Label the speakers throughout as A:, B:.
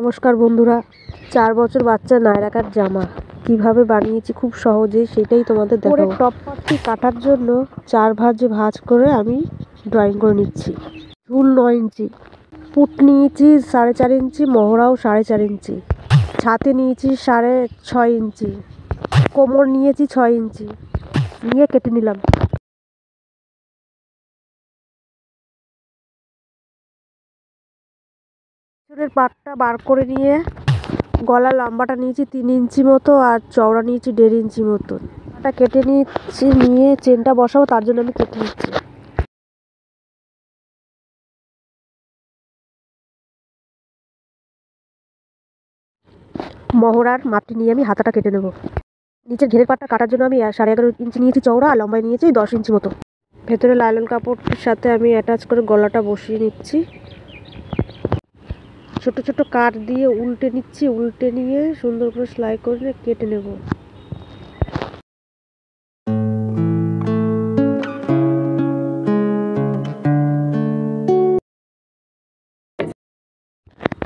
A: নমস্কার বন্ধুরা, 4 বছর বাচ্চা নায়রাকার জামা কিভাবে বানিয়েছি খুব সহজেই সেটাই তোমাদের দেখাবো। টপ পার্টটি কাটার জন্য 4 ভাঁজ করে আমি ড্রয়িং করে নিচ্ছি। ঝুল 9 ইঞ্চি, পুট নিয়েছি 4.5 ইঞ্চি, মহড়াও 4.5 ইঞ্চি, ছাতি নিয়েছি 6.5 ইঞ্চি, কোমর নিয়েছি 6 ইঞ্চি, নিয়ে কেটে নিলাম। পিছনের পাটটা বার করে নিয়ে গলা লম্বাটা নিয়েছি 3 ইঞ্চি মতো আর চওড়া নিয়েছি 1.5 ইঞ্চি মতো। এটা কেটে নিচ্ছি, নিয়ে চেনটা বসাবো তার জন্য আমি কেটে নিচ্ছি। মহড়ার মাপটি নিয়ে আমি হাতাটা কেটে নেব। নিচের ঘেরের পাটটা কাটার জন্য আমি 11.5 ইঞ্চি নিয়েছি চওড়া আর লম্বায় নিয়েছি 10 ইঞ্চি মতো। ভেতরে লাইলন কাপড়টির সাথে আমি অ্যাটাচ করে গলাটা বসিয়ে নিচ্ছি। ছোট ছোট কাট দিয়ে উল্টে নিচ্ছি, উল্টে নিয়ে সুন্দর করে সেলাই করে কেটে নেব।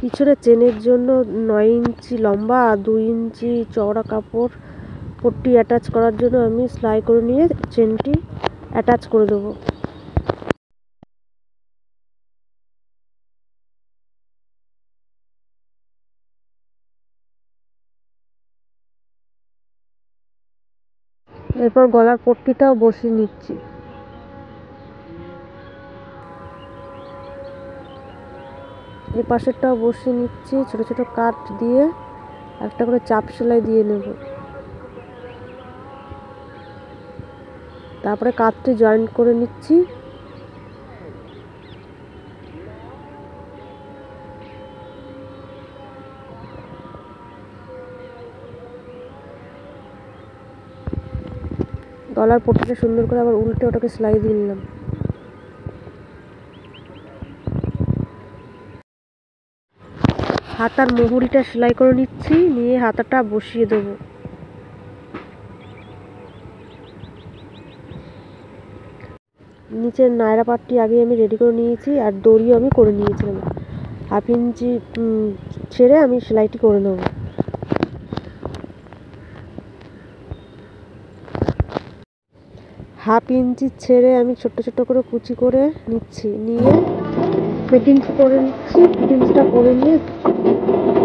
A: পিছনে চেনের জন্য 9 ইঞ্চি লম্বা আর 2 ইঞ্চি চওড়া কাপড় পট্টি অ্যাটাচ করার জন্য আমি সেলাই করে নিয়ে চেনটি অ্যাটাচ করে দেবো। এরপর গলার পট্টিটাও বসিয়ে নিচ্ছি। এই পাশেরটাও বসিয়ে নিচ্ছি, ছোট ছোট কাট দিয়ে একটা করে চাপ সেলাই দিয়ে নেব। তারপরে কাটটি জয়েন্ট করে নিচ্ছি। গলার পট্টিটা সুন্দর করে আবার উল্টে ওটাকে সেলাই দিয়ে নিলাম। হাতার মুহুরিটা সেলাই করে নিচ্ছি, নিয়ে হাতাটা বসিয়ে দেব। নিচের নায়রা পাটটি আগে আমি রেডি করে নিয়েছি আর দড়িও আমি করে নিয়েছিলাম। 1/2 ইঞ্চি ছেড়ে আমি সেলাইটি করে নেব। হাফ ইঞ্চি ছেড়ে আমি ছোট্ট ছোট্ট করে কুচি করে নিচ্ছি, নিয়ে ফিটিংস করে নিচ্ছি। ফিটিংসটা করে নিয়ে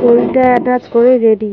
A: দড়িটা অ্যাটাচ করে রেডি।